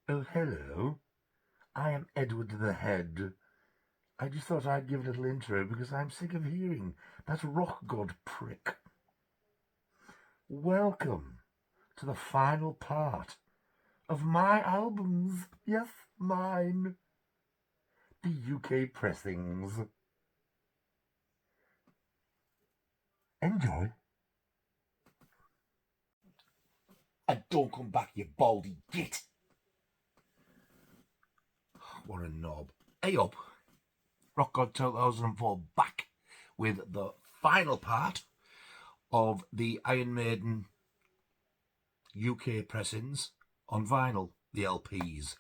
Oh, hello. I am Edward the Head. I just thought I'd give a little intro because I'm sick of hearing that rock god prick. Welcome to the final part of my albums. Yes, mine. The UK pressings. Enjoy. And don't come back, you baldy git. What a knob. Hey up. Rock God 2004 back with the final part of the Iron Maiden UK pressings on vinyl, the LPs.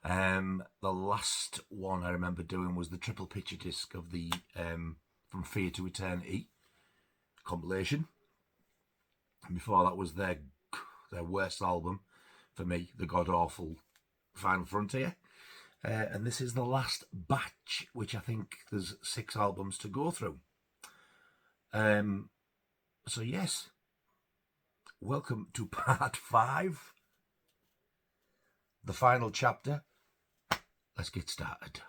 The last one I remember doing was the triple picture disc of the From Fear to Eternity compilation. And before that was their worst album for me, the god awful Final Frontier. And this is the last batch, which I think there's 6 albums to go through. So yes, welcome to part 5, the final chapter. Let's get started.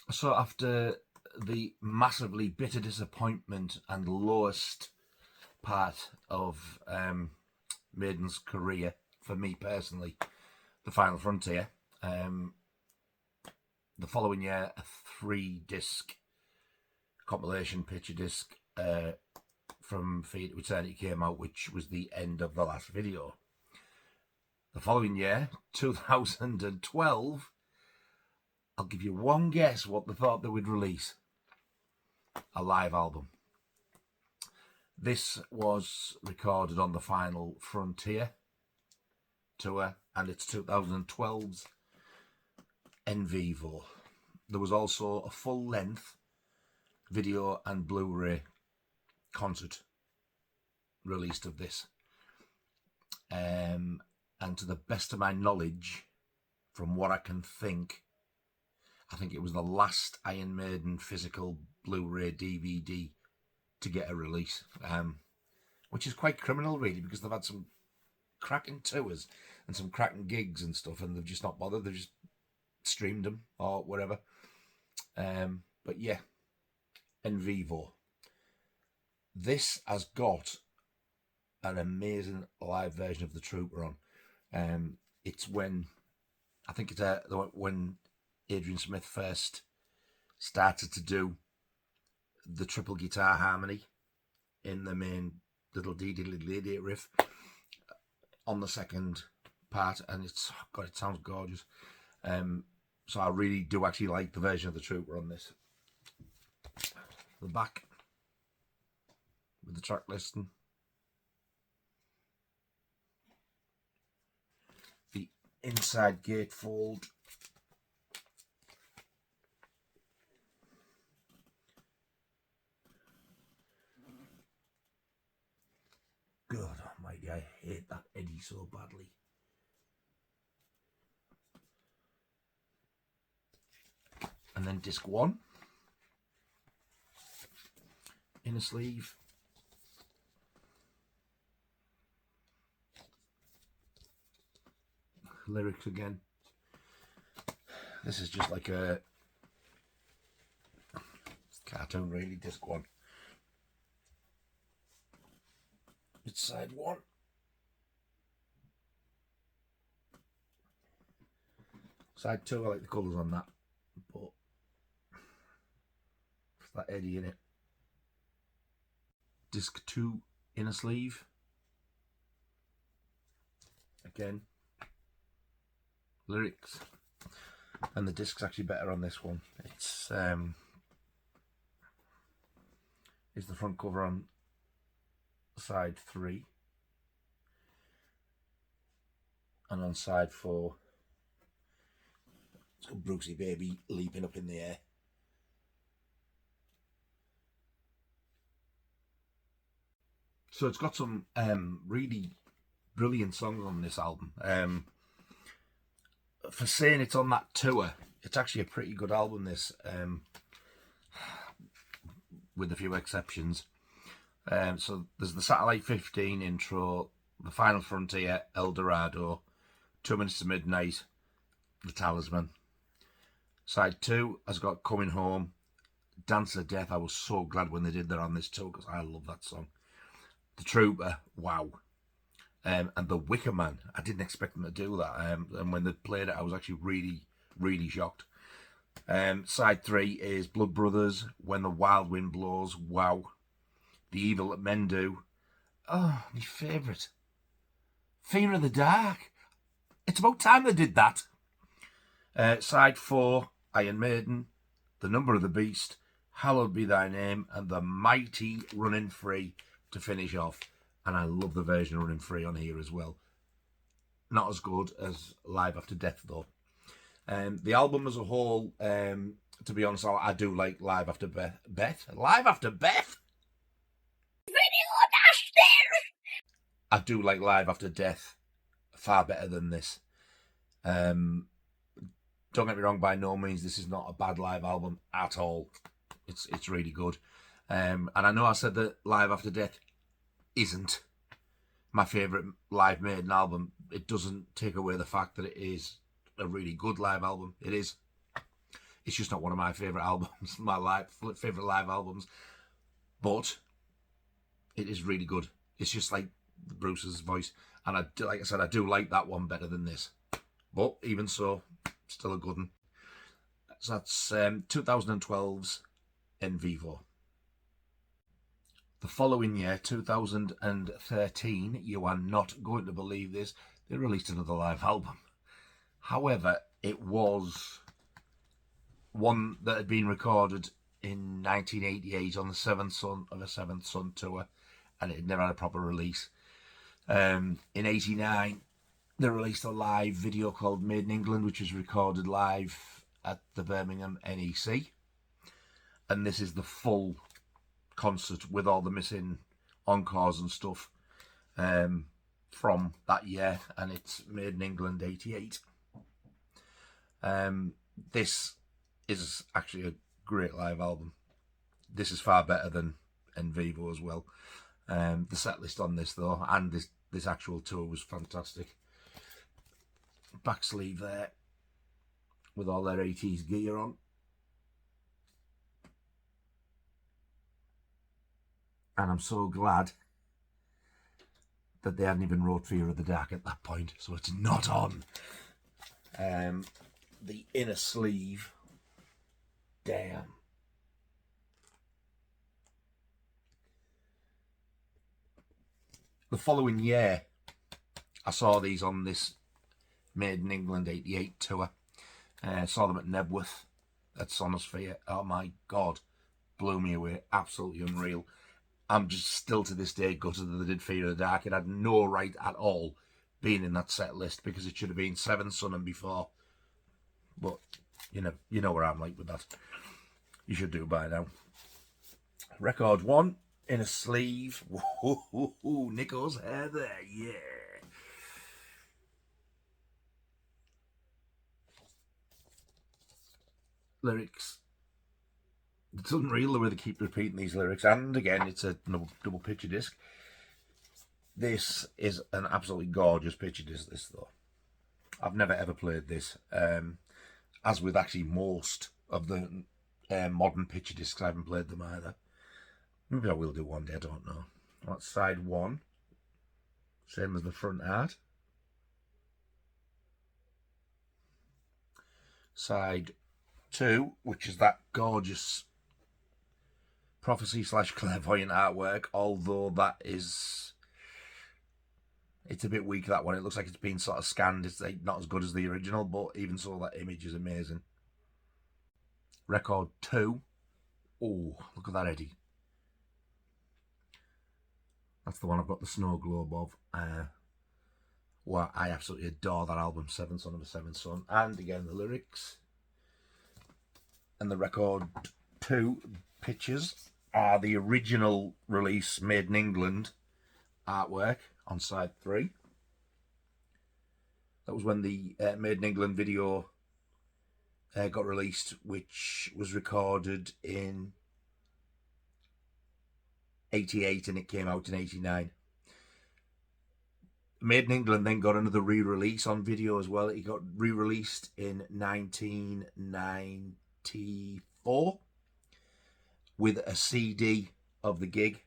So after the massively bitter disappointment and lowest part of Maiden's career, for me personally, the Final Frontier, the following year a 3-disc compilation picture disc From Fear to Eternity came out, which was the end of the last video. The following year, 2012, I'll give you one guess what they thought they would release. A live album. This was recorded on the Final Frontier tour, and it's 2012's En Vivo. There was also a full-length video and Blu-ray concert released of this. And to the best of my knowledge, from what I can think, I think it was the last Iron Maiden physical Blu-ray DVD to get a release, which is quite criminal, really, because they've had some cracking tours and some cracking gigs and stuff, and they've just not bothered. They've just streamed them or whatever. But yeah, En Vivo. This has got an amazing live version of the Trooper on. It's when, I think it's when Adrian Smith first started to do the triple guitar harmony in the main little dee-dee-dee-dee riff on the second part, and it's, God, it sounds gorgeous. So I really do actually like the version of the Trooper on this. The back with the track listing. inside gatefold. God almighty, I hate that Eddie so badly. And then disc 1. Inner sleeve. Lyrics again. This is just like a cartoon really, disc 1. It's side 1. Side 2, I like the colours on that, but it's that Eddie in it. Disc 2, inner sleeve. Again, lyrics. And the disc's actually better on this one. It's the front cover on side 3. And on side 4, it's got Brucey Baby leaping up in the air. So it's got some really brilliant songs on this album. For saying it's on that tour, it's actually a pretty good album, this, with a few exceptions. So there's the Satellite 15 intro, The Final Frontier, El Dorado, 2 Minutes to Midnight, The Talisman. Side 2 has got Coming Home, Dance of Death. I was so glad when they did that on this tour because I love that song. The Trooper, wow. And The Wicker Man, I didn't expect them to do that. And when they played it, I was actually really, really shocked. Side 3 is Blood Brothers, When the Wild Wind Blows, wow. The Evil That Men Do. Oh, my favourite. Fear of the Dark. It's about time they did that. Side 4, Iron Maiden, The Number of the Beast, Hallowed Be Thy Name, and The Mighty Running Free to finish off. And I love the version of Running Free on here as well. Not as good as Live After Death, though. The album as a whole, to be honest, I do like Live After Beth. Live After Beth? I do like Live After Death far better than this. Don't get me wrong, by no means this is not a bad live album at all. It's really good. And I know I said that Live After Death isn't my favourite live Maiden album. It doesn't take away the fact that it is a really good live album. It is. It's just not one of my favourite albums, my favourite live albums. But it is really good. It's just like Bruce's voice. And like I said, I do like that one better than this. But even so, still a good one. So that's 2012's En Vivo. The following year, 2013, you are not going to believe this, they released another live album. However, it was one that had been recorded in 1988 on the Seventh Son of a Seventh Son tour, and it had never had a proper release. In 89, they released a live video called Made in England, which was recorded live at the Birmingham NEC. And this is the full concert with all the missing encores and stuff from that year, and it's Made in England 88. This is actually a great live album. This is far better than En Vivo as well. The set list on this though, and this actual tour was fantastic. Back sleeve there with all their 80s gear on. And I'm so glad that they hadn't even wrote Fear of the Dark at that point, so it's not on. The inner sleeve, damn. The following year, I saw these on this Made in England 88 tour. Saw them at Nebworth at Sonosphere. Oh my God, blew me away, absolutely unreal. I'm just still to this day gutted that they did Fear of the Dark. It had no right at all been in that set list, because it should have been Seventh Son and before. But you know where I'm like with that. You should do by now. Record 1 in a sleeve. Whoa, Nico's hair there, yeah. Lyrics. It's unreal the way they keep repeating these lyrics. And again, it's a double picture disc. This is an absolutely gorgeous picture disc, this though. I've never ever played this. As with actually most of the modern picture discs, I haven't played them either. Maybe I will do one day, I don't know. That's side 1. Same as the front art. Side 2, which is that gorgeous prophecy / clairvoyant artwork, although that is... it's a bit weak, that one. It looks like it's been sort of scanned. It's like not as good as the original, but even so, that image is amazing. Record 2. Oh, look at that Eddie. That's the one I've got the snow globe of. Well, I absolutely adore that album, Seventh Son of a Seventh Son. And again, the lyrics. And the record 2 pictures are the original release, Made in England artwork on side 3. That was when the Made in England video got released, which was recorded in 88 and it came out in 89. Made in England then got another re-release on video as well. It got re-released in 1994 with a CD of the gig,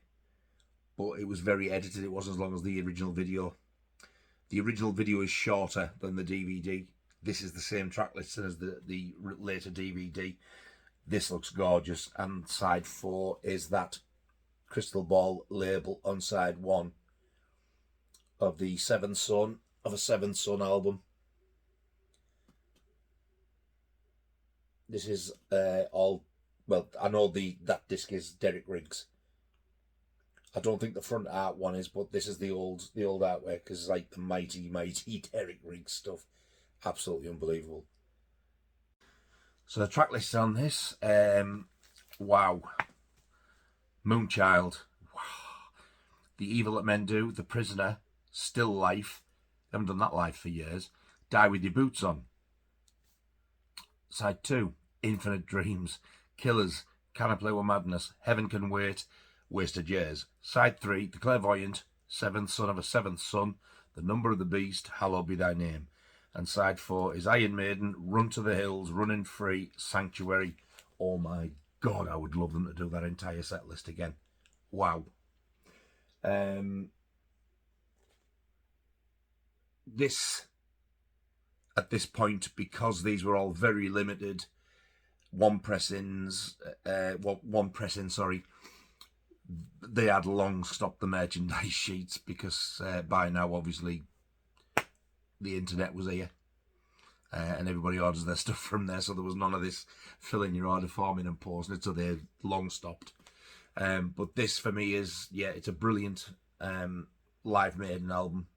but it was very edited. It wasn't as long as the original video. The original video is shorter than the DVD. This is the same track listing as the later DVD. This looks gorgeous. And side 4 is that crystal ball label on side 1 of the Seventh Son of a Seventh Son album. This is all, well, I know that disc is Derek Riggs. I don't think the front art one is, but this is the old artwork, because it's like the mighty Derek Riggs stuff. Absolutely unbelievable. So the track list on this, wow. Moonchild, wow. The Evil That Men Do, The Prisoner, Still Life, they haven't done that live for years. Die With Your Boots On. Side 2, Infinite Dreams, Killers, Can I Play With Madness, Heaven Can Wait, Wasted Years. Side 3, The Clairvoyant, Seventh Son of a Seventh Son, The Number of the Beast, Hallowed Be Thy Name. And side 4 is Iron Maiden, Run to the Hills, Running Free, Sanctuary. Oh my God, I would love them to do that entire set list again. Wow. This, at this point, because these were all very limited, one pressing, sorry, they had long stopped the merchandise sheets, because by now, obviously, the internet was here. And everybody orders their stuff from there, so there was none of this filling your order form in and posting it, so they're long stopped. But this for me is, yeah, it's a brilliant live Maiden album.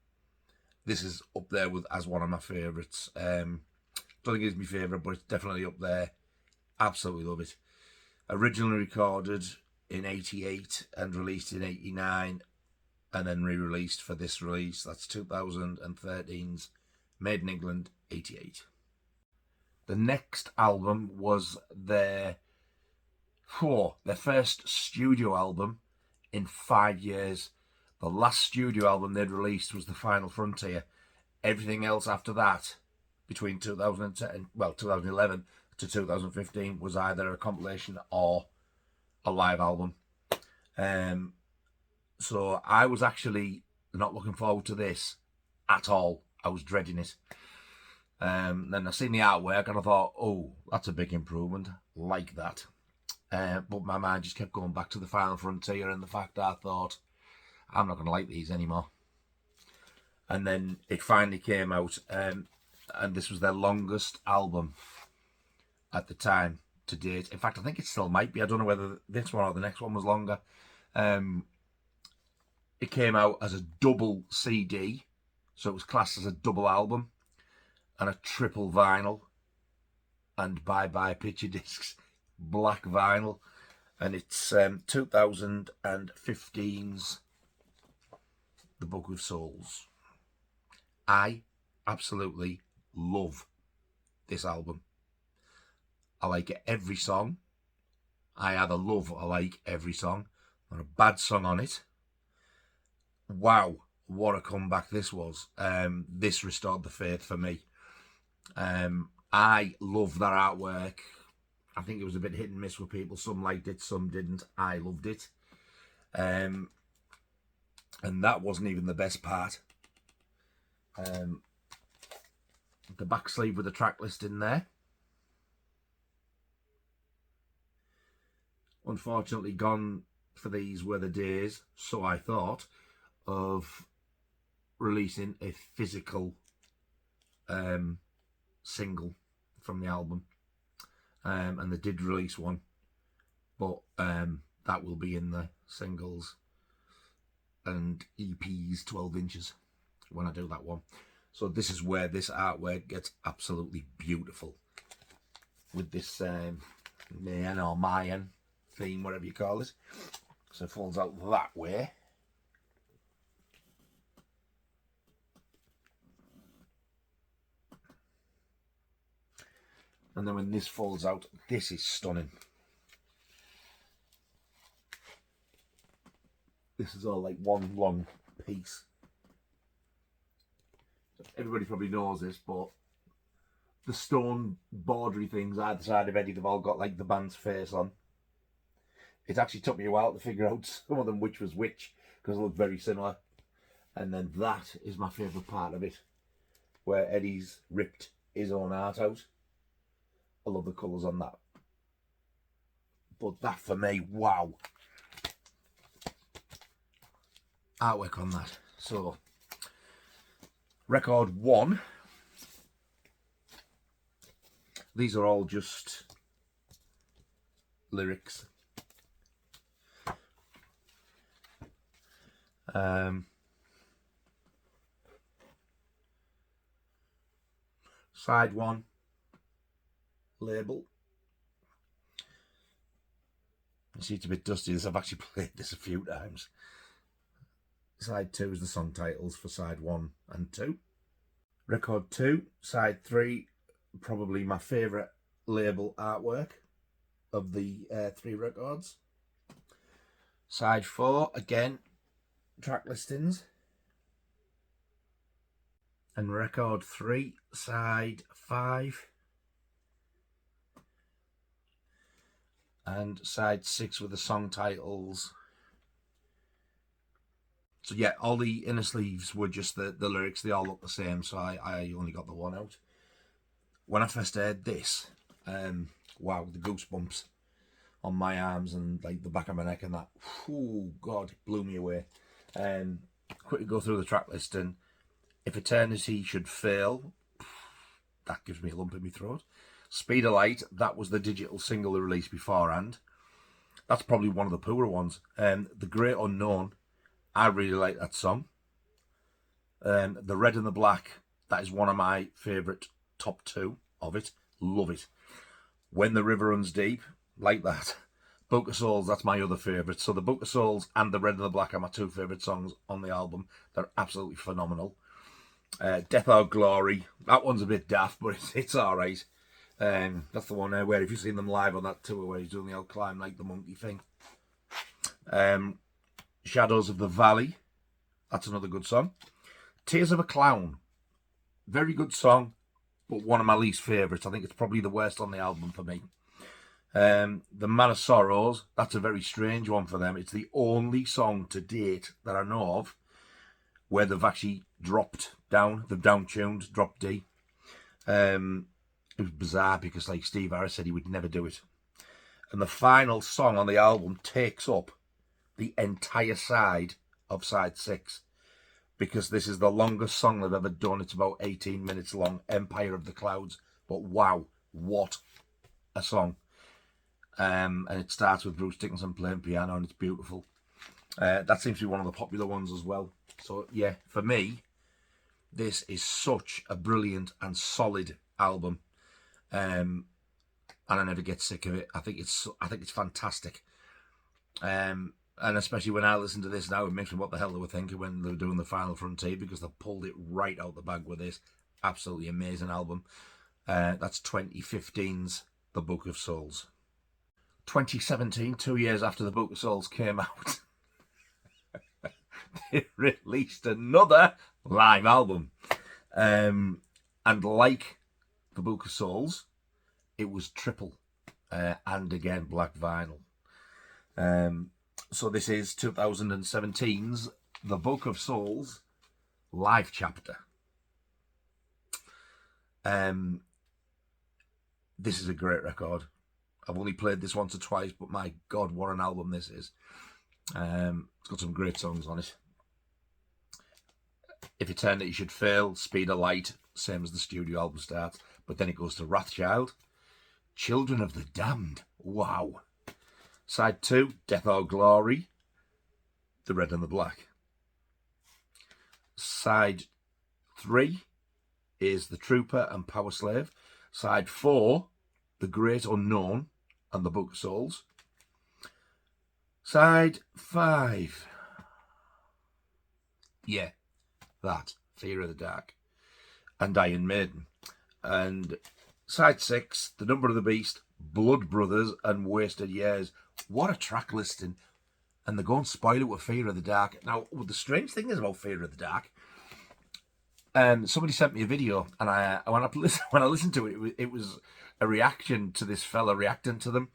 This is up there as one of my favourites. Don't think it's my favourite, but it's definitely up there. Absolutely love it. Originally recorded in 88 and released in 89, and then re-released for this release. That's 2013's Made in England 88. The next album was their first studio album in 5 years. The last studio album they'd released was The Final Frontier. Everything else after that, between 2011 to 2015, was either a compilation or a live album. So I was actually not looking forward to this at all. I was dreading it. Then I seen the artwork and I thought, oh, that's a big improvement. Like that. But my mind just kept going back to The Final Frontier and the fact that I thought, I'm not going to like these anymore. And then it finally came out, and this was their longest album at the time to date. In fact, I think it still might be. I don't know whether this one or the next one was longer. It came out as a double CD, So it was classed as a double album and a triple vinyl and bye-bye picture discs, black vinyl. And it's 2015's The Book of Souls. I absolutely love this album. I like every song. I either love or like every song. Not a bad song on it. Wow, what a comeback this was. This restored the faith for me. I love that artwork. I think it was a bit hit and miss with people. Some liked it, some didn't. I loved it. And that wasn't even the best part. The back sleeve with the track list in there. Unfortunately, gone for these were the days, so I thought, of releasing a physical single from the album. And they did release one, but that will be in the singles and EPs 12 inches when I do that one. So this is where this artwork gets absolutely beautiful with this Mayan or Mayan theme, whatever you call it. So it folds out that way. And then when this folds out, this is stunning. This is all like one long piece. Everybody probably knows this, but the stone bordery things either side of Eddie, they've all got like the band's face on. It actually took me a while to figure out some of them which was which, because they look very similar. And then that is my favourite part of it, where Eddie's ripped his own art out. I love the colours on that. But that for me, wow. Artwork on that. So, record 1. These are all just lyrics. Side 1. Label. You see it's a bit dusty. I've actually played this a few times. Side 2 is the song titles for side 1 and 2. Record 2, side 3, probably my favourite label artwork of the 3 records. Side 4, again, track listings. And record 3, side 5. And side 6 with the song titles. So yeah, all the inner sleeves were just the lyrics. They all look the same, so I only got the one out. When I first heard this, wow, the goosebumps on my arms and like the back of my neck and that. Oh God, it blew me away. Quickly go through the track list, and If Eternity Should Fail, that gives me a lump in my throat. Speed of Light, that was the digital single they released beforehand. That's probably one of the poorer ones. The Great Unknown, I really like that song. The Red and the Black, that is one of my favourite top 2 of it. Love it. When the River Runs Deep, like that. Book of Souls, that's my other favourite. So the Book of Souls and the Red and the Black are my 2 favourite songs on the album. They're absolutely phenomenal. Death or Glory, that one's a bit daft, but it's alright. That's the one where if you've seen them live on that tour where he's doing the old climb like the monkey thing. Shadows of the Valley, that's another good song. Tears of a Clown, very good song, but one of my least favourites. I think it's probably the worst on the album for me. The Man of Sorrows, that's a very strange one for them. It's the only song to date that I know of where they've actually dropped down, they've down-tuned, dropped D. It was bizarre because like Steve Harris said he would never do it. And the final song on the album takes up the entire side of side 6 because this is the longest song they've ever done. It's about 18 minutes long, Empire of the Clouds. But wow, what a song. And it starts with Bruce Dickinson playing piano and it's beautiful. That seems to be one of the popular ones as well. So yeah, for me, This is such a brilliant and solid album, and I never get sick of it. I think it's fantastic. And especially when I listen to this now, it makes me what the hell they were thinking when they were doing the Final Frontier, because they pulled it right out the bag with this. Absolutely amazing album. That's 2015's The Book of Souls. 2017, 2 years after The Book of Souls came out, they released another live album. And like The Book of Souls, it was triple, and again black vinyl. So this is 2017's The Book of Souls live chapter. This is a great record. I've only played this once or twice, but my God, what an album this is. It's got some great songs on it. If Eternity Should Fail, Speed of Light, same as the studio album starts, but then it goes to Wrathchild, Children of the Damned, wow. Side 2, Death or Glory, The Red and the Black. Side 3 is The Trooper and Power Slave. Side 4, The Great Unknown and The Book of Souls. Side 5, yeah, that, Fear of the Dark and Iron Maiden. And side 6, The Number of the Beast, Blood Brothers and Wasted Years. What a track listing. And they go and spoil it with Fear of the Dark. Now, the strange thing is about Fear of the Dark, somebody sent me a video, and when I listened to it, it was a reaction to this fella reacting to them.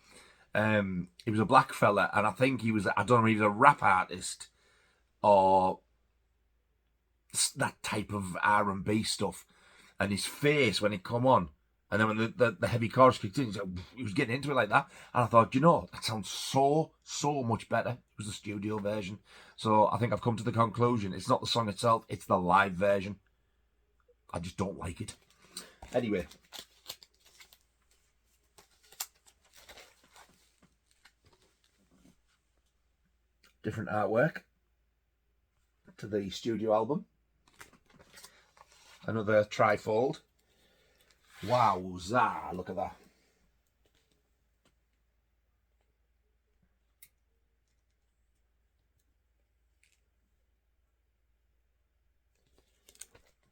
He was a black fella, and I think he was, I don't know, he was a rap artist or that type of R&B stuff. And his face when it come on, and then when the heavy chorus kicked in, he was getting into it like that. And I thought, you know, that sounds so much better. It was the studio version. So I think I've come to the conclusion, it's not the song itself, it's the live version. I just don't like it. Anyway. Different artwork to the studio album. Another trifold. Wowza, look at that.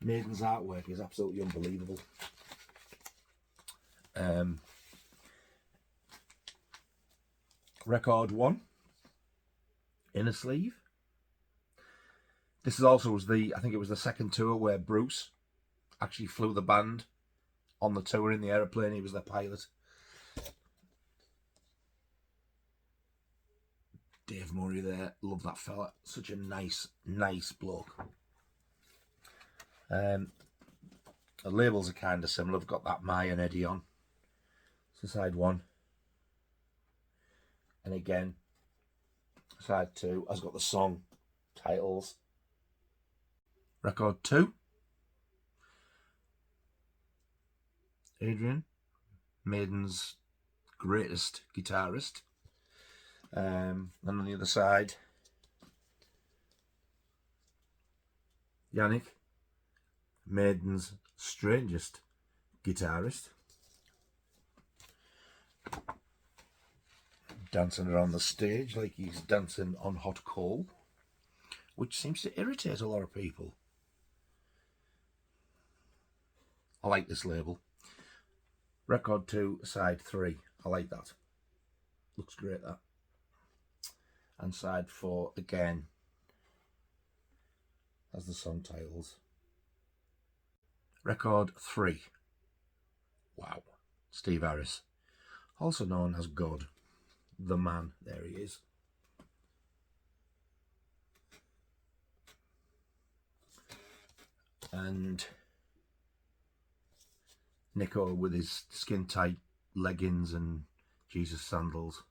Maiden's artwork is absolutely unbelievable. Record 1, Inner Sleeve. This is also I think it was the second tour where Bruce actually flew the band on the tour in the aeroplane. He was their pilot. Dave Murray there, love that fella. Such a nice bloke. The labels are kind of similar. I've got that Maya and Eddie on. So side 1. And again, side 2 has got the song titles. Record 2. Adrian, Maiden's greatest guitarist. And on the other side, Yannick, Maiden's strangest guitarist. Dancing around the stage like he's dancing on hot coal, which seems to irritate a lot of people. I like this label. Record 2, side 3. I like that. Looks great, that. And side 4, again, has the song titles. Record 3. Wow. Steve Harris. Also known as God. The man. There he is. And Nico with his skin-tight leggings and Jesus sandals.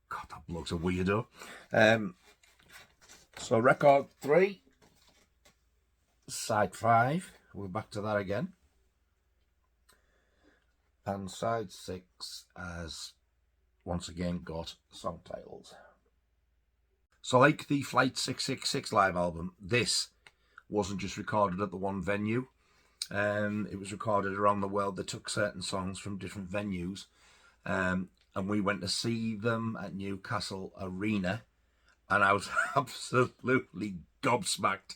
God, that bloke's a weirdo. So record 3, side 5. We're back to that again. And side 6 has once again got song titles. So like the Flight 666 live album, this wasn't just recorded at the one venue. It was recorded around the world. They took certain songs from different venues. And we went to see them at Newcastle Arena. And I was absolutely gobsmacked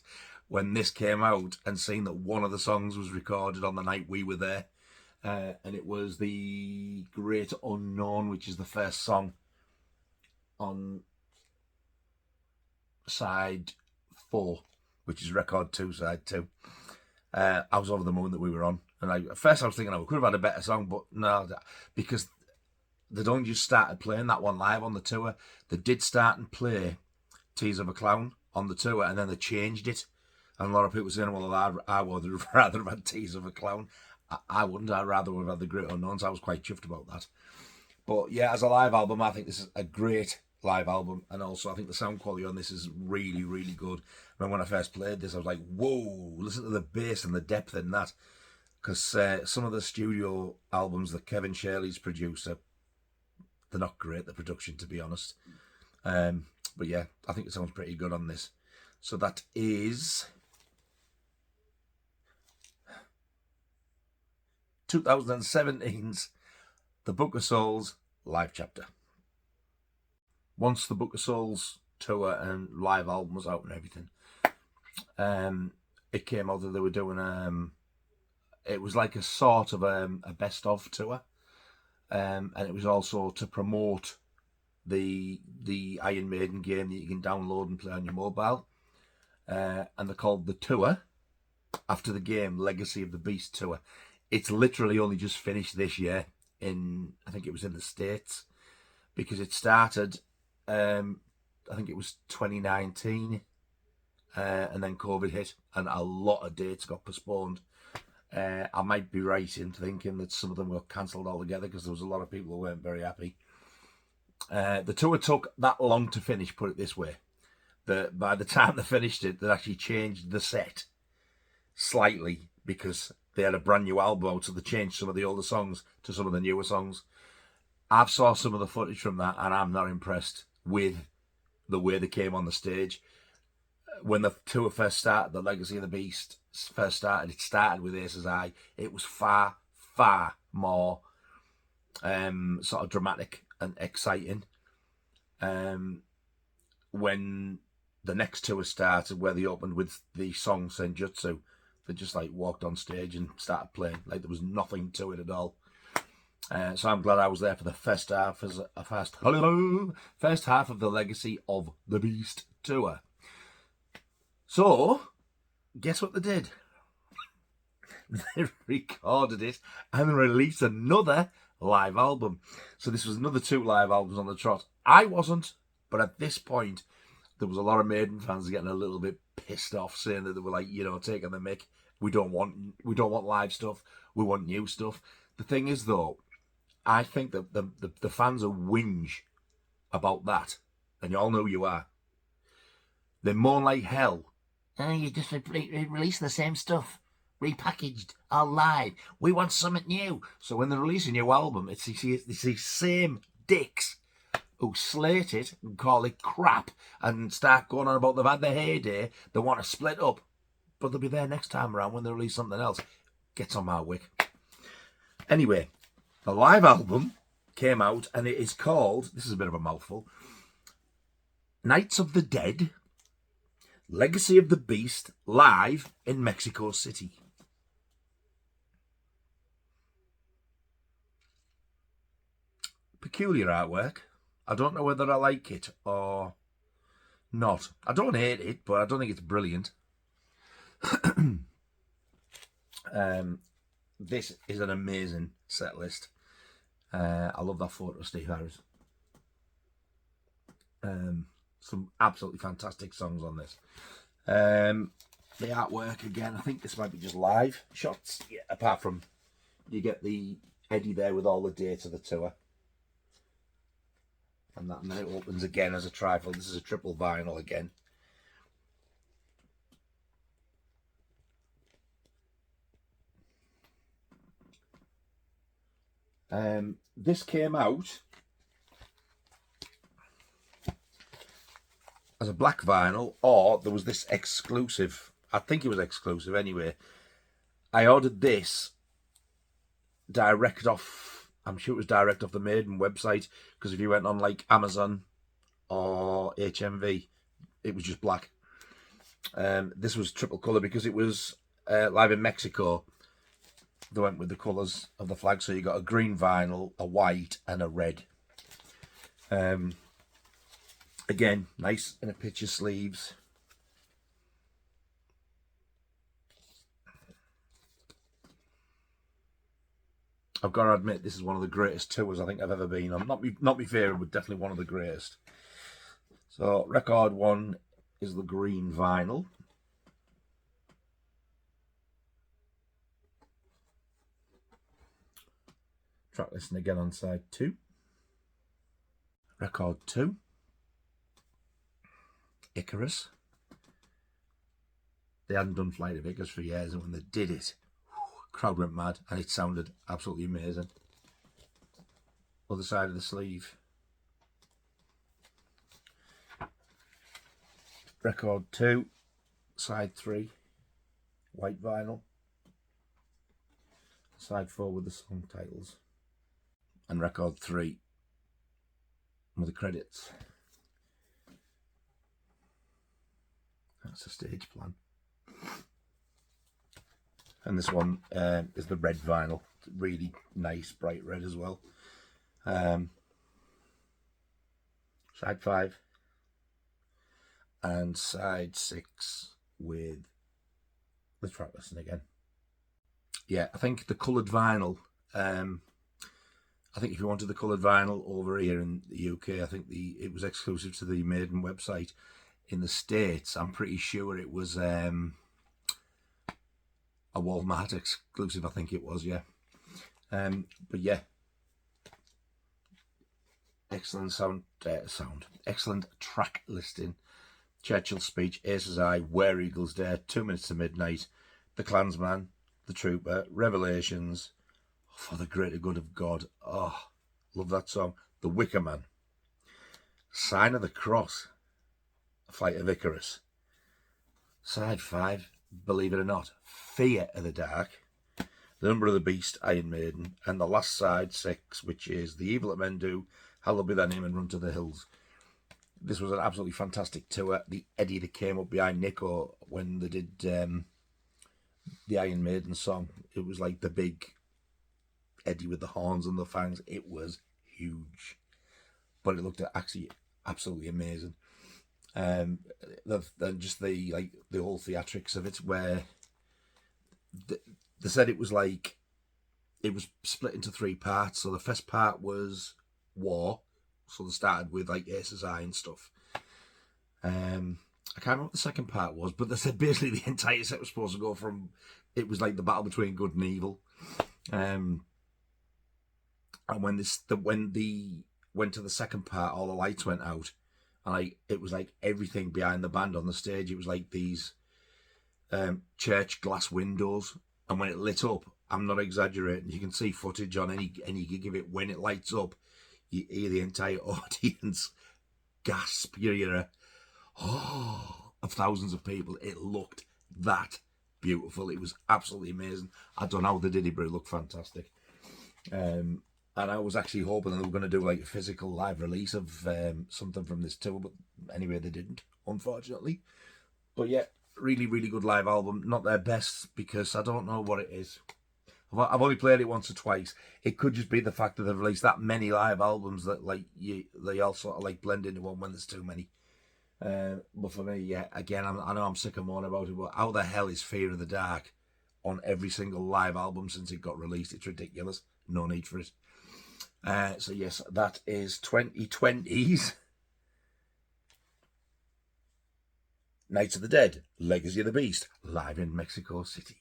when this came out and seeing that one of the songs was recorded on the night we were there. And it was The Great Unknown, which is the first song on side 4, which is record 2, side 2. I was over the moon that we were on. And at first I was thinking, we could have had a better song, but no, because they'd only just started playing that one live on the tour. They did start and play Tears of a Clown on the tour, and then they changed it. And a lot of people saying, well, I would have rather have had Tears of a Clown. I wouldn't. I'd rather have had The Great Unknowns. I was quite chuffed about that. But yeah, as a live album, I think this is a great live album. And also, I think the sound quality on this is really, really good. When I first played this, I was like, whoa, listen to the bass and the depth in that. Because some of the studio albums that Kevin Shirley's produced, they're not great, the production, to be honest. But yeah, I think it sounds pretty good on this. So that is 2017's The Book of Souls live chapter. Once the Book of Souls tour and live album was out and everything, it came out that they were doing it was like a sort of a best of tour, and it was also to promote the Iron Maiden game that you can download and play on your mobile, and they're called The Tour after the game Legacy of the Beast Tour. It's literally only just finished this year I think it was in the States, because it started I think it was 2019, and then COVID hit and a lot of dates got postponed. I might be right in thinking that some of them were cancelled altogether because there was a lot of people who weren't very happy. The tour took that long to finish, put it this way. By the time they finished it, they actually changed the set slightly because they had a brand new album out, so they changed some of the older songs to some of the newer songs. I've saw some of the footage from that, and I'm not impressed with the way they came on the stage. When the tour first started, the Legacy of the Beast first started, it started with Ace's Eye. It was far, far more sort of dramatic and exciting. When the next tour started, where they opened with the song Senjutsu, they just like walked on stage and started playing like there was nothing to it at all. So I'm glad I was there for the first half of the Legacy of the Beast tour. So, guess what they did? They recorded it and released another live album. So this was another 2 live albums on the trot. I wasn't, but at this point, there was a lot of Maiden fans getting a little bit pissed off, saying that they were like, taking the mick. We don't want live stuff. We want new stuff. The thing is, though, I think that the fans are whinge about that, and you all know you are. They're more like hell. Oh, you just releasing the same stuff, repackaged, all live. We want something new. So when they release a new album, it's these same dicks who slate it and call it crap and start going on about they've had their heyday. They want to split up, but they'll be there next time around when they release something else. Gets on my wick. Anyway, the live album came out, and it is called, this is a bit of a mouthful, Nights of the Dead, Legacy of the Beast, live in Mexico City. Peculiar artwork. I don't know whether I like it or not. I don't hate it, but I don't think it's brilliant. This is an amazing set list. I love that photo of Steve Harris. Some absolutely fantastic songs on this. The artwork, again, I think this might be just live shots. Yeah, apart from you get the Eddie there with all the dates of the tour. And then it opens again as a trifold. This is a triple vinyl again. This came out as a black vinyl, or there was this exclusive. I think it was exclusive anyway. I ordered this direct off, I'm sure it was direct off the Maiden website, because if you went on like Amazon or HMV, it was just black. This was triple colour because it was live in Mexico. They went with the colours of the flag, so you got a green vinyl, a white, and a red. Again, nice in a picture sleeves. I've got to admit, this is one of the greatest tours I think I've ever been on. Not my favourite, but definitely one of the greatest. So, record one is the green vinyl. Track listing again on side 2. Record 2, Icarus. They hadn't done Flight of Icarus for years, and when they did it, crowd went mad, and it sounded absolutely amazing. Other side of the sleeve. Record 2, side 3, white vinyl. Side 4 with the song titles. And record 3 with the credits. That's the stage plan. And this one is the red vinyl. It's really nice, bright red as well. Side 5 and side 6 with the track listing again. Yeah, I think the coloured vinyl, I think if you wanted the coloured vinyl over here in the UK, I think it was exclusive to the Maiden website. In the States, I'm pretty sure it was a Walmart exclusive, I think it was, yeah. But yeah, excellent excellent track listing. Churchill's Speech, Ace's Eye, Where Eagles Dare, 2 Minutes to Midnight, The Clansman, The Trooper, Revelations, For the Greater Good of God. Oh, love that song. The Wicker Man, Sign of the Cross, Flight of Icarus. Side 5, believe it or not, Fear of the Dark, The Number of the Beast, Iron Maiden, and the last side 6, which is The Evil That Men Do, Hallowed Be Thy Name, and Run to the Hills. This was an absolutely fantastic tour. The Eddie that came up behind Nico when they did the Iron Maiden song, it was like the big Eddie with the horns and the fangs. It was huge, but it looked actually absolutely amazing. Just the whole theatrics of it, where they said it was like it was split into 3 parts. So the first part was war. So they started with like Ace's Eye and stuff. I can't remember what the second part was, but they said basically the entire set was supposed to go from, it was like the battle between good and evil. And when they went to the second part, all the lights went out, and it was like everything behind the band on the stage. It was like these church glass windows, and when it lit up, I'm not exaggerating, you can see footage on any gig of it. When it lights up, you hear the entire audience gasp. You hear of thousands of people. It looked that beautiful. It was absolutely amazing. I don't know how they did it, but it looked fantastic. And I was actually hoping they were going to do like a physical live release of something from this tour, but anyway, they didn't, unfortunately. But yeah, really, really good live album. Not their best, because I don't know what it is. I've only played it once or twice. It could just be the fact that they've released that many live albums that they all sort of like blend into one when there's too many. But for me, yeah, again, I know I'm sick of moaning about it, but how the hell is Fear of the Dark on every single live album since it got released? It's ridiculous. No need for it. So yes, that is 2020's Nights of the Dead, Legacy of the Beast, live in Mexico City.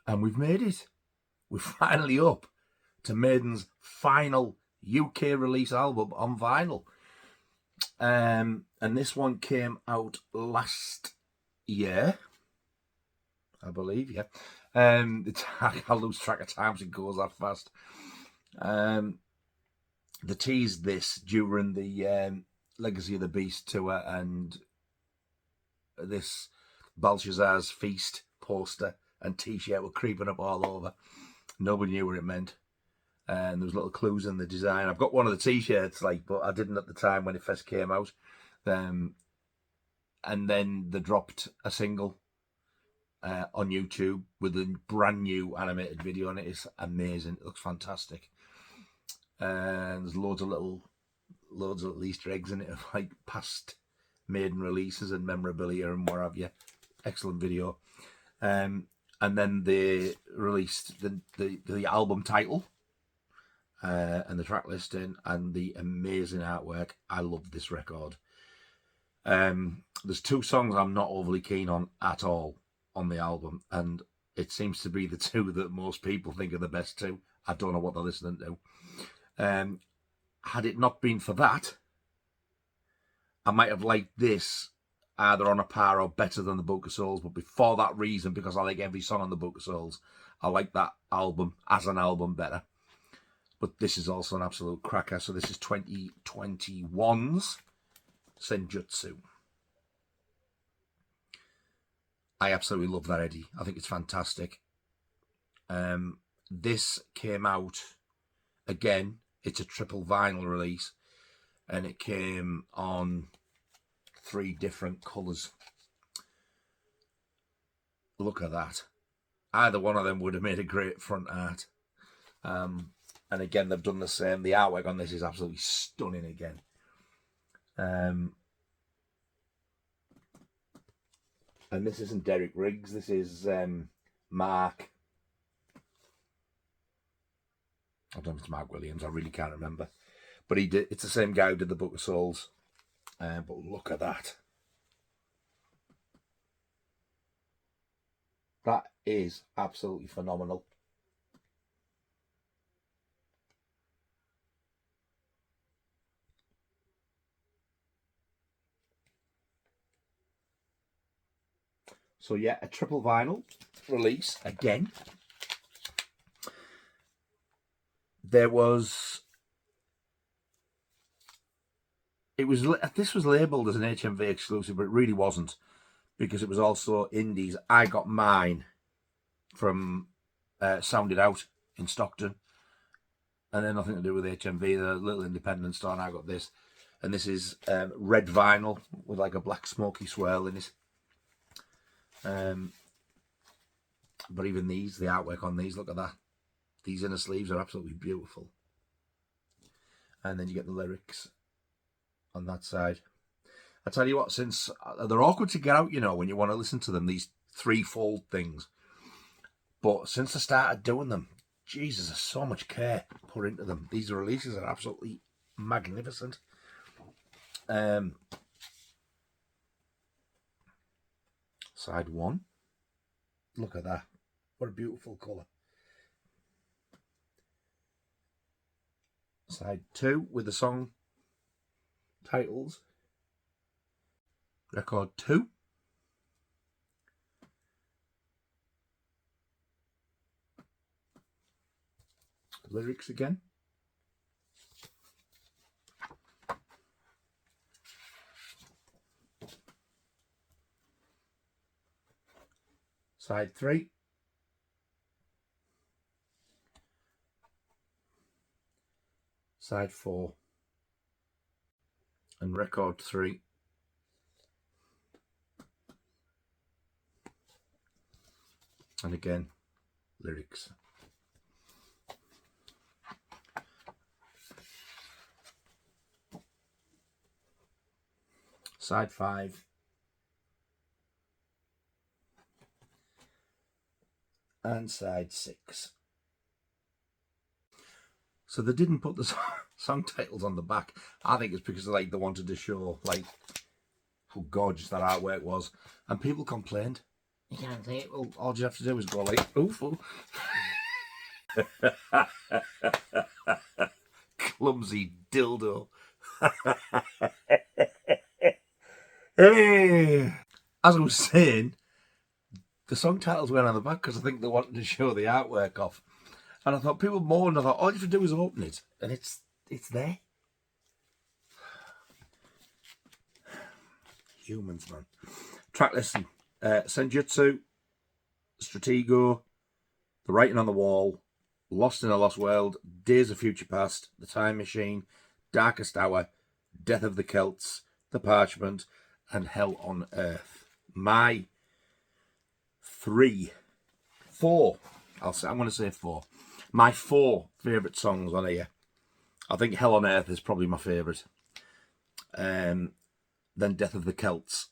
And we've made it. We're finally up to Maiden's final UK release album on vinyl. And this one came out last year, I believe, yeah. I lose track of times, it goes that fast. They teased this during the Legacy of the Beast tour, and this Belshazzar's Feast poster and t-shirt were creeping up all over. Nobody knew what it meant. And there was little clues in the design. I've got one of the t-shirts, like, but I didn't at the time when it first came out. And then they dropped a single on YouTube with a brand new animated video on it. It's amazing. It looks fantastic. And there's loads of little Easter eggs in it of like past Maiden releases and memorabilia and what have you. Excellent video. And then they released the album title and the track listing and the amazing artwork. I love this record. There's two songs I'm not overly keen on at all on the album, and it seems to be the two that most people think are the best two. I don't know what they're listening to. Had it not been for that, I might have liked this either on a par or better than the Book of Souls, but before that reason, because I like every song on the Book of Souls, I like that album as an album better. But this is also an absolute cracker. So this is 2021's Senjutsu. I absolutely love that, Eddie. I think it's fantastic. This came out, again, it's a triple vinyl release, and it came on 3 different colours. Look at that. Either one of them would have made a great front art. And again, they've done the same. The artwork on this is absolutely stunning again. And this isn't Derek Riggs. This is Mark. I don't know if it's Mark Williams. I really can't remember. But he did. It's the same guy who did the Book of Souls. But look at that. That is absolutely phenomenal. So yeah, a triple vinyl release again. This was labelled as an HMV exclusive, but it really wasn't, because it was also indies. I got mine from Sounded Out in Stockton, and then nothing to do with HMV, the little independent store, and I got this. And this is red vinyl with like a black smoky swirl in it. But even these, the artwork on these, look at that. These inner sleeves are absolutely beautiful. And then you get the lyrics on that side. I tell you what, since they're awkward to get out, you know, when you want to listen to them, these 3-fold things. But since I started doing them, Jesus, there's so much care put into them. These releases are absolutely magnificent. Side 1. Look at that. What a beautiful colour. Side 2 with the song titles. Record 2. Lyrics again. Side 3. Side 4. And record 3. And again, lyrics. Side 5. And side 6. So they didn't put the song titles on the back. I think it's because they wanted to show like how gorgeous that artwork was, and people complained. You can't see it. Well, all you have to do is go like, oof. Clumsy dildo. As I was saying, the song titles went on the back because I think they wanted to show the artwork off. And I thought, people moaned, I thought, all you have to do is open it. And it's there. Humans, man. Track listing. Senjutsu, Stratego, The Writing on the Wall, Lost in a Lost World, Days of Future Past, The Time Machine, Darkest Hour, Death of the Celts, The Parchment, and Hell on Earth. My four. I'm going to say four. My four favourite songs on here. I think Hell on Earth is probably my favourite. Then Death of the Celts.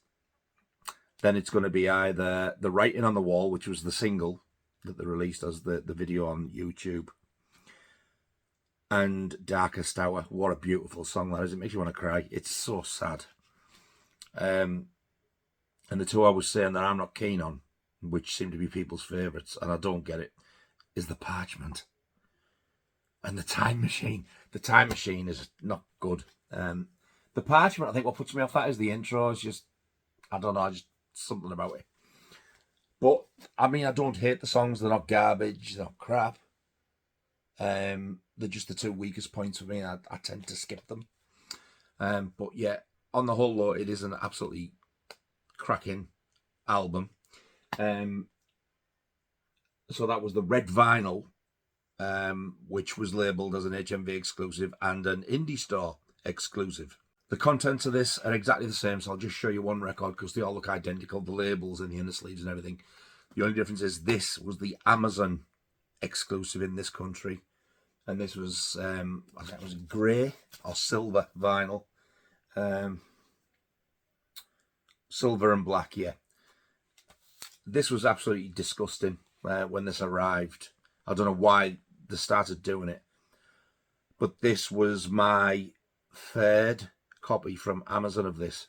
Then it's going to be either The Writing on the Wall, which was the single that they released as the video on YouTube, and Darkest Hour. What a beautiful song that is. It makes you want to cry. It's so sad. And the two I was saying that I'm not keen on, which seem to be people's favourites, and I don't get it, is The Parchment and The Time Machine. The Time Machine is not good. The Parchment, I think what puts me off that is the intro. It's just, I don't know, just something about it. But, I mean, I don't hate the songs. They're not garbage. They're not crap. They're just the two weakest points for me. I tend to skip them. But, yeah, on the whole, though, it is an absolutely cracking album. So that was the red vinyl, which was labelled as an HMV exclusive and an indie store exclusive. The contents of this are exactly the same, so I'll just show you one record because they all look identical, the labels and the inner sleeves and everything. The only difference is this was the Amazon exclusive in this country, and this was, I think it was grey or silver vinyl. Silver and black, yeah. This was absolutely disgusting when this arrived. I don't know why they started doing it, but this was my third copy from Amazon of this,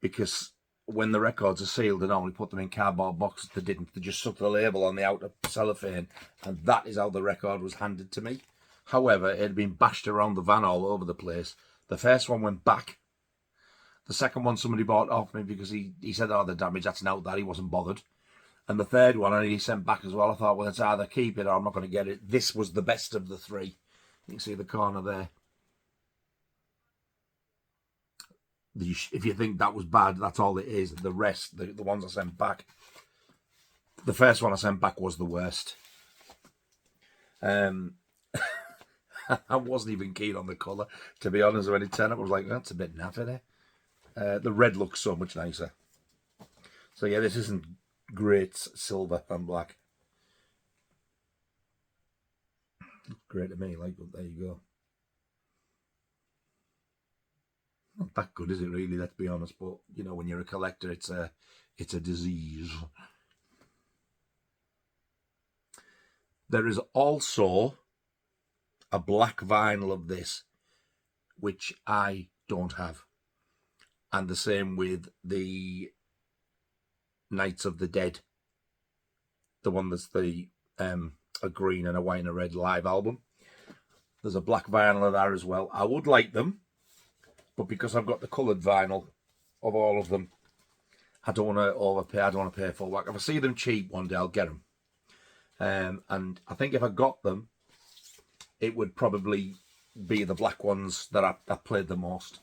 because when the records are sealed, they normally put them in cardboard boxes. They didn't. They just stuck the label on the outer cellophane, and that is how the record was handed to me. However, it had been bashed around the van all over the place. The first one went back. The second one somebody bought off me because he said, oh, the damage, that's out that. He wasn't bothered. And the third one he sent back as well. I thought, well, it's either keep it or I'm not going to get it. This was the best of the three. You can see the corner there. If you think that was bad, that's all it is. The rest, the ones I sent back, the first one I sent back was the worst. I wasn't even keen on the colour, to be honest. When it turned up, I was like, that's a bit naff there. The red looks so much nicer. So yeah, this isn't great silver and black. Great to me, like, but there you go. Not that good, is it really? Let's be honest. But you know, when you're a collector, it's a disease. There is also a black vinyl of this, which I don't have, and the same with the Nights of the Dead, the one that's the a green and a white and a red live album. There's a black vinyl of that as well. I would like them, but because I've got the coloured vinyl of all of them, I don't want to overpay. I don't want to pay full whack. If I see them cheap one day, I'll get them. And I think if I got them, it would probably be the black ones that I played the most.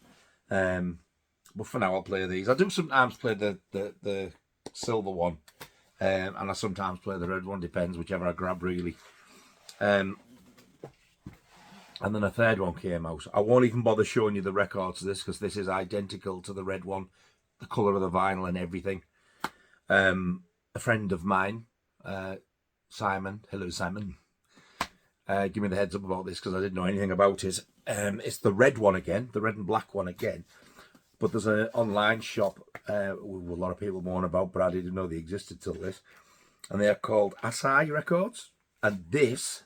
But for now, I'll play these. I do sometimes play the silver one, and I sometimes play the red one. Depends, whichever I grab, really. And then a third one came out. I won't even bother showing you the records of this because this is identical to the red one, the colour of the vinyl and everything. A friend of mine, Simon, hello Simon, give me the heads up about this because I didn't know anything about it. It's the red one again, the red and black one again. But there's an online shop a lot of people moan about, but I didn't know they existed till this. And they are called Asai Records. And this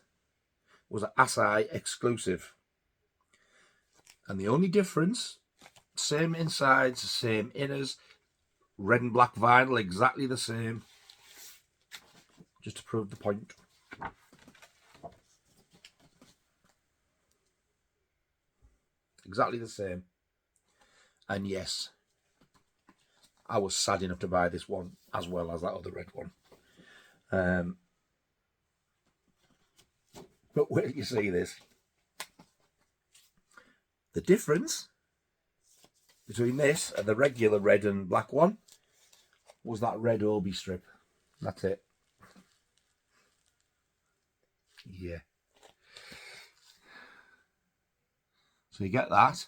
was an Asai exclusive. And the only difference, same insides, same inners, red and black vinyl, exactly the same. Just to prove the point. Exactly the same. And yes, I was sad enough to buy this one as well as that other red one. But where you see this, the difference between this and the regular red and black one was that red Obi strip. That's it. Yeah. So you get that.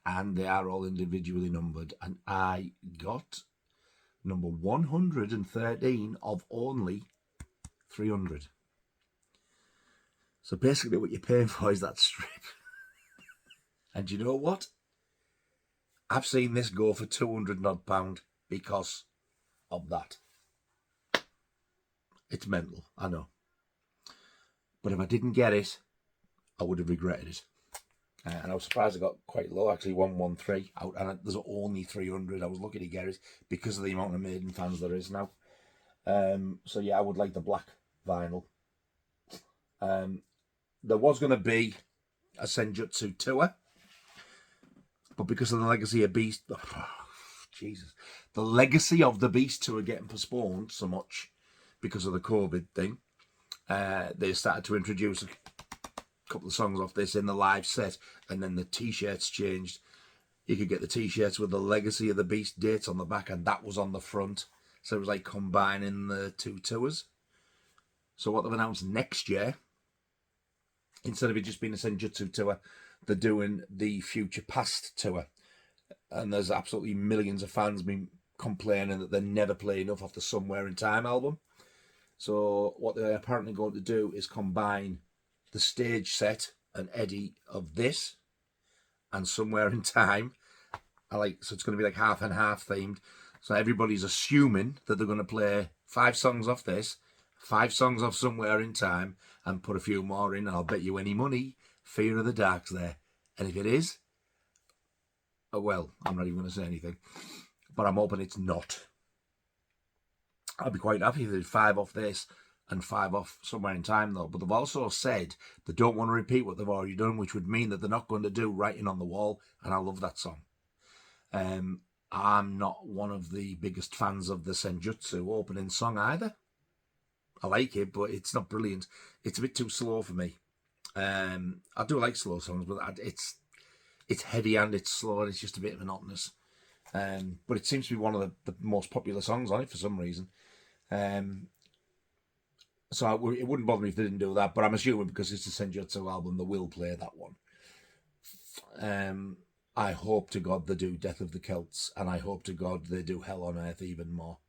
And they are all individually numbered. And I got number 113 of only 300. So basically what you're paying for is that strip. And you know what? I've seen this go for £200 odd because of that. It's mental, I know. But if I didn't get it, I would have regretted it. And I was surprised I got quite low, actually 113 out, and there's only 300. I was lucky to get it because of the amount of Maiden fans there is now. So yeah, I would like the black vinyl. There was going to be a Senjutsu tour, but because of the Legacy of Beast, Jesus, the Legacy of the Beast tour getting postponed so much because of the COVID thing, they started to introduce a couple of songs off this in the live set, and then the t-shirts changed. You could get the t-shirts with the Legacy of the Beast dates on the back, and that was on the front. So it was like combining the two tours. So what they've announced next year, instead of it just being a Senjutsu tour, they're doing the Future Past tour. And there's absolutely millions of fans been complaining that they never play enough off the Somewhere in Time album. So what they're apparently going to do is combine the stage set and Eddie of this and Somewhere in Time. So it's going to be like half and half themed. So everybody's assuming that they're going to play 5 songs off this, 5 songs off Somewhere in Time, and put a few more in. And I'll bet you any money, Fear of the Dark's there. And if it is, oh well, I'm not even going to say anything. But I'm hoping it's not. I'd be quite happy if they did 5 off this and 5 off Somewhere in Time, though. But they've also said they don't want to repeat what they've already done, which would mean that they're not going to do Writing on the Wall, and I love that song. I'm not one of the biggest fans of the Senjutsu opening song either. I like it, but it's not brilliant. It's a bit too slow for me. I do like slow songs, but it's heavy and it's slow, and it's just a bit monotonous. But it seems to be one of the most popular songs on it for some reason. So it wouldn't bother me if they didn't do that, but I'm assuming because it's a Senjutsu album, they will play that one. I hope to God they do Death of the Celts, and I hope to God they do Hell on Earth even more.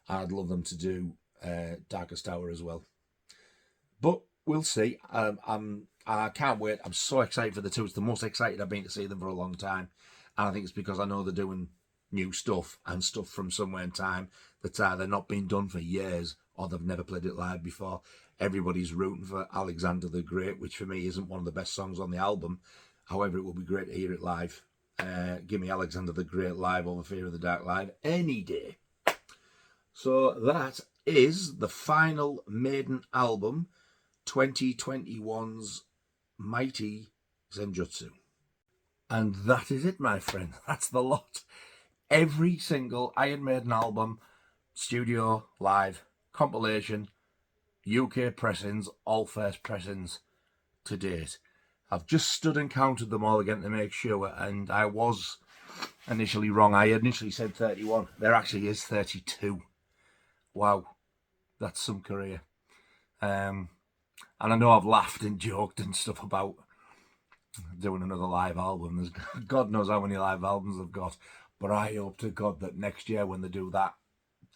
I'd love them to do Darkest Hour as well. But we'll see. I can't wait. I'm so excited for the two. It's the most excited I've been to see them for a long time. And I think it's because I know they're doing new stuff and stuff from Somewhere in Time that's either not been done for years or they've never played it live before. Everybody's rooting for Alexander the Great, which for me isn't one of the best songs on the album. However, it would be great to hear it live. Give me Alexander the Great live over Fear of the Dark live any day. So that is the final Maiden album, 2021's Mighty Senjutsu. And that is it, my friend. That's the lot. Every single Iron Maiden album, studio, live, compilation, UK pressings, all first pressings to date. I've just stood and counted them all again to make sure, and I was initially wrong. I initially said 31. There actually is 32. Wow, that's some career. And I know I've laughed and joked and stuff about doing another live album. There's God knows how many live albums I've got, but I hope to God that next year when they do that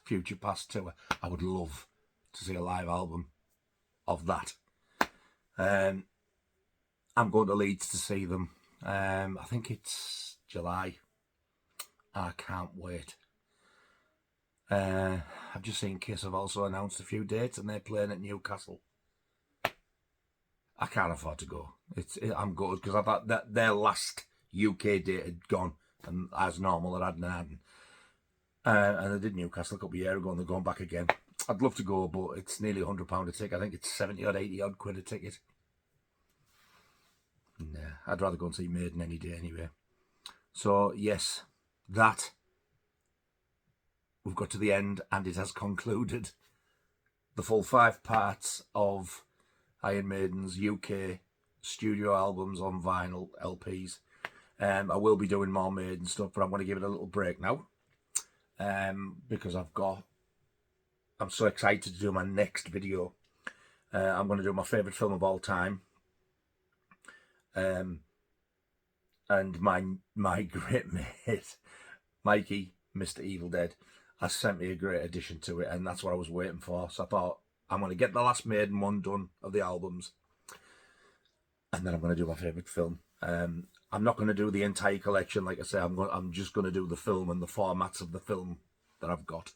Future Past tour, I would love to see a live album of that. I'm going to Leeds to see them. I think it's July. I can't wait. I've just seen Kiss have also announced a few dates, and they're playing at Newcastle. I can't afford to go. I'm good because I thought that their last UK date had gone, and as normal, it hadn't. And they did Newcastle a couple of years ago, and they're going back again. I'd love to go, but it's nearly £100 a ticket. I think it's 70 or 80 odd quid a ticket. Nah, I'd rather go and see Maiden any day anyway. So yes, that we've got to the end, and it has concluded the full 5 parts of Iron Maiden's UK studio albums on vinyl LPs. I will be doing more Maiden stuff, but I'm going to give it a little break now, because I'm so excited to do my next video. I'm going to do my favourite film of all time, and my great mate Mikey, Mr. Evil Dead, has sent me a great addition to it, and that's what I was waiting for. So I thought, I'm going to get the last Maiden one done of the albums, and then I'm going to do my favourite film. I'm not going to do the entire collection, like I say. I'm just going to do the film and the formats of the film that I've got.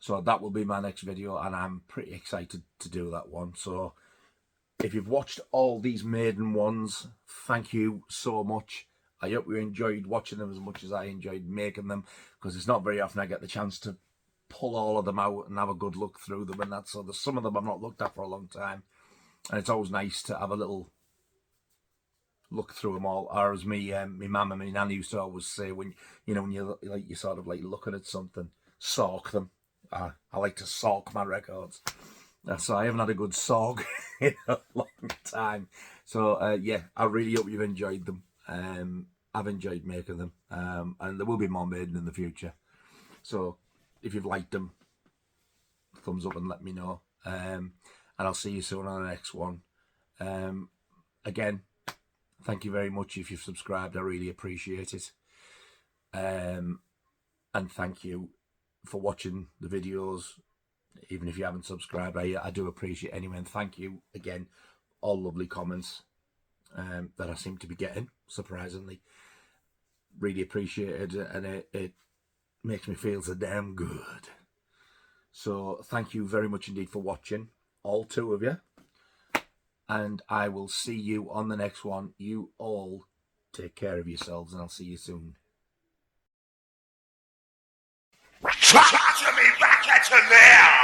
So that will be my next video, and I'm pretty excited to do that one. So if you've watched all these Maiden ones, thank you so much. I hope you enjoyed watching them as much as I enjoyed making them, because it's not very often I get the chance to pull all of them out and have a good look through them and that. So there's some of them I've not looked at for a long time, and it's always nice to have a little look through them all. Or as me mum and my nan used to always say, when you're sort of like looking at something, salk them. I like to salk my records. So I haven't had a good salk in a long time. So yeah, I really hope you've enjoyed them. I've enjoyed making them, and there will be more Maiden in the future. So if you've liked them, thumbs up and let me know. And I'll see you soon on the next one. Again, thank you very much if you've subscribed. I really appreciate it. And thank you for watching the videos, even if you haven't subscribed. I do appreciate it anyway, and thank you again. All lovely comments that I seem to be getting, surprisingly. Really appreciate it, and it makes me feel so damn good. So thank you very much indeed for watching, all two of you, and I will see you on the next one. You all take care of yourselves, and I'll see you soon. Try to me back at you now!